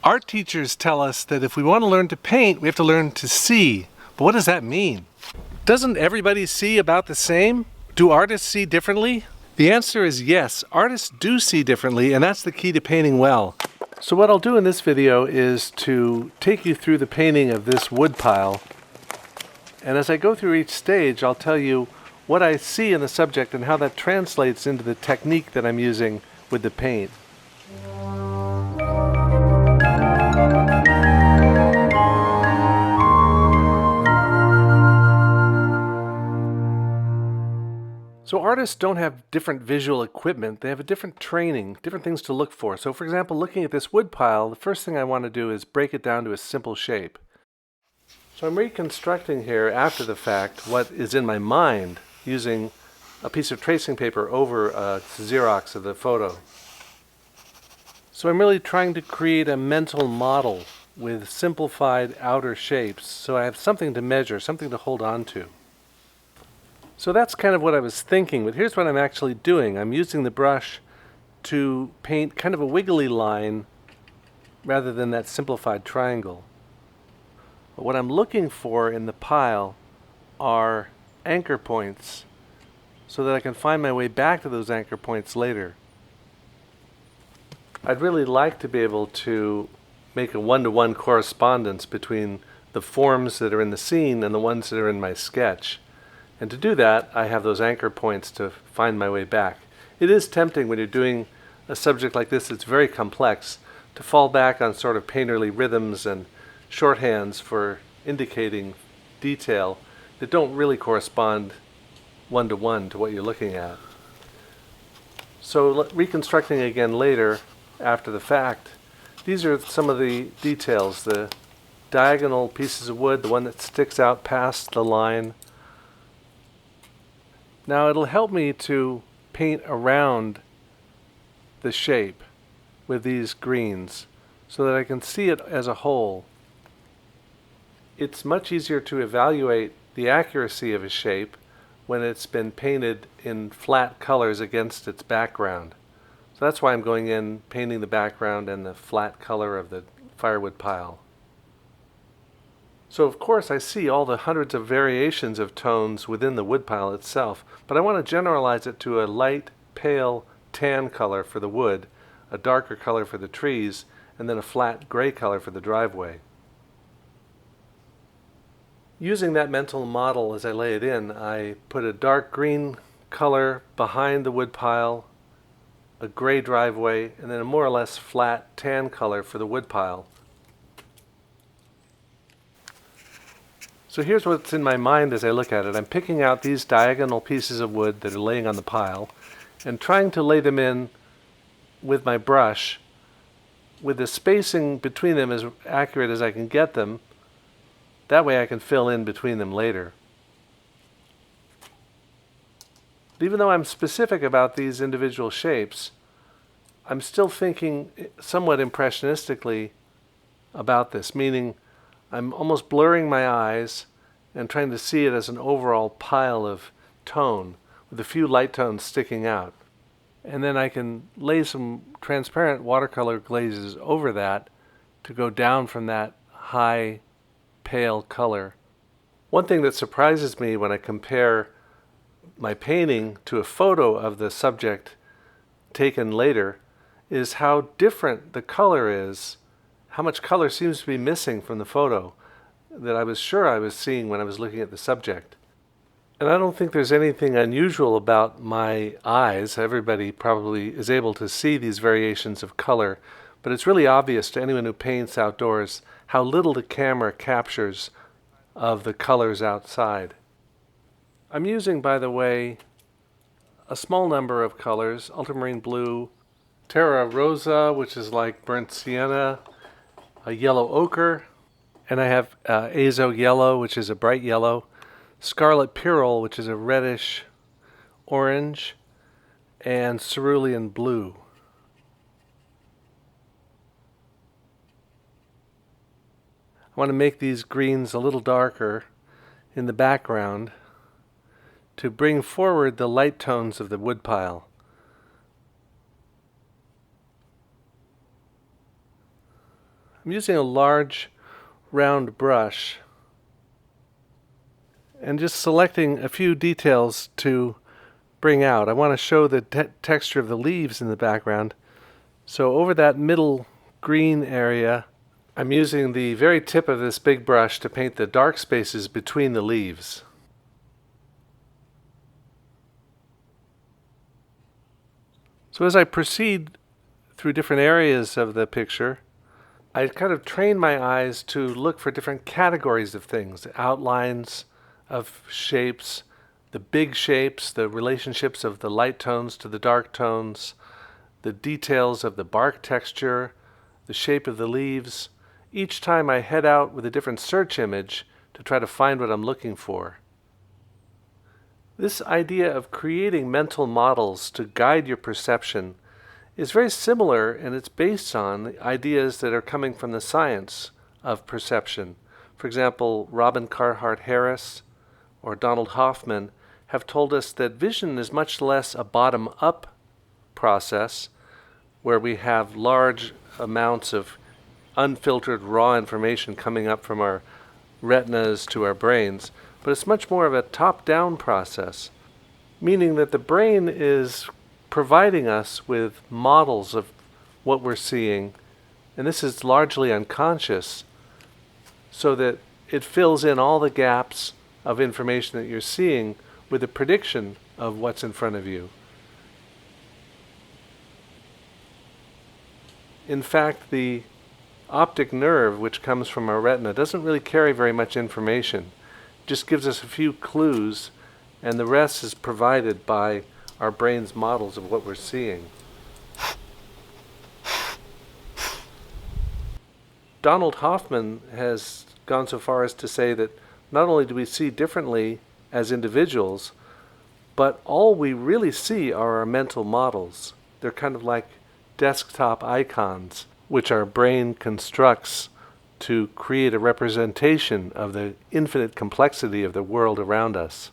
Art teachers tell us that if we want to learn to paint, we have to learn to see. But what does that mean? Doesn't everybody see about the same? Do artists see differently? The answer is yes, artists do see differently, and that's the key to painting well. So what I'll do in this video is to take you through the painting of this wood pile. And as I go through each stage, I'll tell you what I see in the subject and how that translates into the technique that I'm using with the paint. So artists don't have different visual equipment, they have a different training, different things to look for. So for example, looking at this wood pile, the first thing I want to do is break it down to a simple shape. So I'm reconstructing here after the fact what is in my mind using a piece of tracing paper over a Xerox of the photo. So I'm really trying to create a mental model with simplified outer shapes so I have something to measure, something to hold on to. So that's kind of what I was thinking, but here's what I'm actually doing. I'm using the brush to paint kind of a wiggly line rather than that simplified triangle. But what I'm looking for in the pile are anchor points so that I can find my way back to those anchor points later. I'd really like to be able to make a one-to-one correspondence between the forms that are in the scene and the ones that are in my sketch. And to do that, I have those anchor points to find my way back. It is tempting when you're doing a subject like this that's very complex to fall back on sort of painterly rhythms and shorthands for indicating detail that don't really correspond one-to-one to what you're looking at. So reconstructing again later, after the fact, these are some of the details. The diagonal pieces of wood, the one that sticks out past the line. Now it'll help me to paint around the shape with these greens so that I can see it as a whole. It's much easier to evaluate the accuracy of a shape when it's been painted in flat colors against its background. So that's why I'm going in, painting the background and the flat color of the firewood pile. So of course I see all the hundreds of variations of tones within the woodpile itself, but I want to generalize it to a light, pale, tan color for the wood, a darker color for the trees, and then a flat gray color for the driveway. Using that mental model as I lay it in, I put a dark green color behind the woodpile, a gray driveway, and then a more or less flat tan color for the woodpile. So here's what's in my mind as I look at it. I'm picking out these diagonal pieces of wood that are laying on the pile and trying to lay them in with my brush with the spacing between them as accurate as I can get them. That way I can fill in between them later. But even though I'm specific about these individual shapes, I'm still thinking somewhat impressionistically about this, meaning I'm almost blurring my eyes and trying to see it as an overall pile of tone with a few light tones sticking out. And then I can lay some transparent watercolor glazes over that to go down from that high pale color. One thing that surprises me when I compare my painting to a photo of the subject taken later is how different the color is. How much color seems to be missing from the photo that I was sure I was seeing when I was looking at the subject. And I don't think there's anything unusual about my eyes. Everybody probably is able to see these variations of color, but it's really obvious to anyone who paints outdoors how little the camera captures of the colors outside. I'm using, by the way, a small number of colors: ultramarine blue, terra rosa, which is like burnt sienna, a yellow ochre, and I have azo yellow, which is a bright yellow, scarlet pyrrole, which is a reddish orange, and cerulean blue. I want to make these greens a little darker in the background to bring forward the light tones of the woodpile. I'm using a large round brush and just selecting a few details to bring out. I want to show the texture of the leaves in the background. So over that middle green area, I'm using the very tip of this big brush to paint the dark spaces between the leaves. So as I proceed through different areas of the picture, I kind of train my eyes to look for different categories of things, outlines of shapes, the big shapes, the relationships of the light tones to the dark tones, the details of the bark texture, the shape of the leaves. Each time I head out with a different search image to try to find what I'm looking for. This idea of creating mental models to guide your perception is very similar, and it's based on ideas that are coming from the science of perception. For example, Robin Carhart-Harris or Donald Hoffman have told us that vision is much less a bottom-up process where we have large amounts of unfiltered raw information coming up from our retinas to our brains, but it's much more of a top-down process, meaning that the brain is providing us with models of what we're seeing, and this is largely unconscious, so that it fills in all the gaps of information that you're seeing with a prediction of what's in front of you. In fact, the optic nerve, which comes from our retina, doesn't really carry very much information. It just gives us a few clues, and the rest is provided by our brain's models of what we're seeing. Donald Hoffman has gone so far as to say that not only do we see differently as individuals, but all we really see are our mental models. They're kind of like desktop icons, which our brain constructs to create a representation of the infinite complexity of the world around us.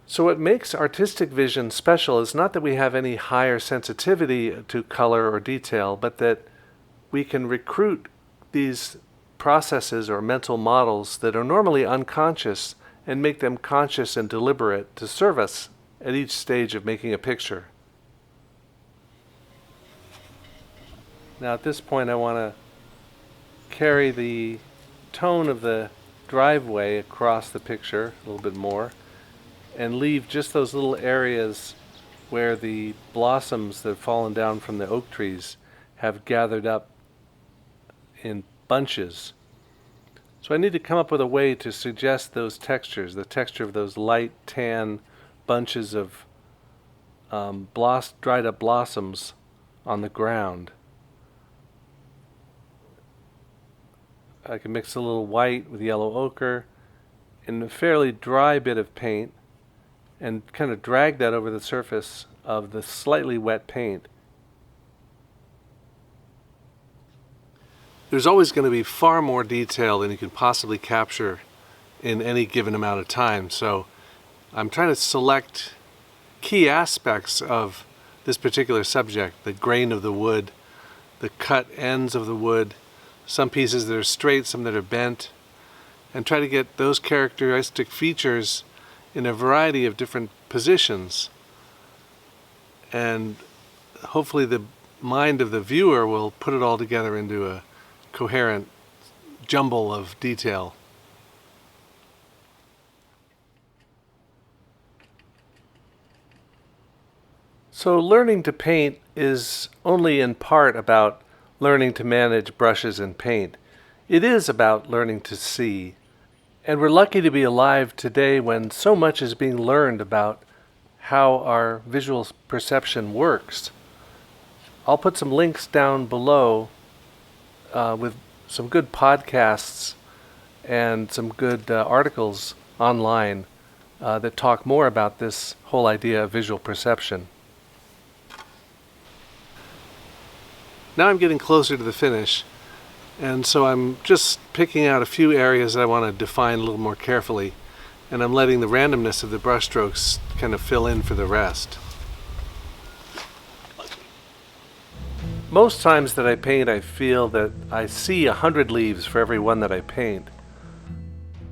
So what makes artistic vision special is not that we have any higher sensitivity to color or detail, but that we can recruit these processes or mental models that are normally unconscious and make them conscious and deliberate to serve us at each stage of making a picture. Now at this point I want to carry the tone of the driveway across the picture a little bit more and leave just those little areas where the blossoms that have fallen down from the oak trees have gathered up in bunches. So I need to come up with a way to suggest those textures, the texture of those light tan bunches of dried up blossoms on the ground. I can mix a little white with yellow ochre in a fairly dry bit of paint and kind of drag that over the surface of the slightly wet paint. There's always going to be far more detail than you can possibly capture in any given amount of time, so I'm trying to select key aspects of this particular subject: the grain of the wood, the cut ends of the wood, some pieces that are straight, some that are bent, and try to get those characteristic features in a variety of different positions. And hopefully the mind of the viewer will put it all together into a coherent jumble of detail. So learning to paint is only in part about learning to manage brushes and paint. It is about learning to see. And we're lucky to be alive today when so much is being learned about how our visual perception works. I'll put some links down below with some good podcasts and some good articles online that talk more about this whole idea of visual perception. Now I'm getting closer to the finish, and so I'm just picking out a few areas that I want to define a little more carefully, and I'm letting the randomness of the brushstrokes kind of fill in for the rest. Most times that I paint, I feel that I see 100 leaves for every one that I paint,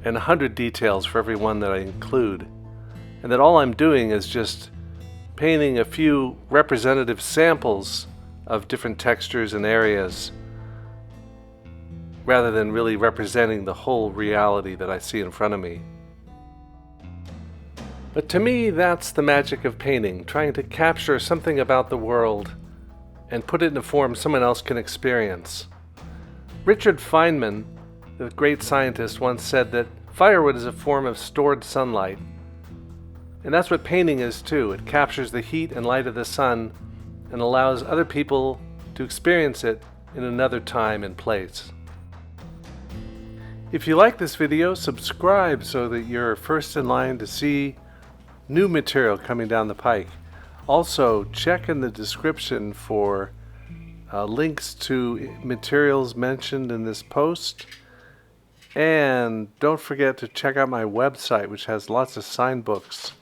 and 100 details for every one that I include, and that all I'm doing is just painting a few representative samples of different textures and areas, rather than really representing the whole reality that I see in front of me. But to me, that's the magic of painting, trying to capture something about the world and put it in a form someone else can experience. Richard Feynman, the great scientist, once said that firewood is a form of stored sunlight. And that's what painting is too. It captures the heat and light of the sun and allows other people to experience it in another time and place. If you like this video, subscribe so that you're first in line to see new material coming down the pike. Also, check in the description for links to materials mentioned in this post. And don't forget to check out my website, which has lots of sign books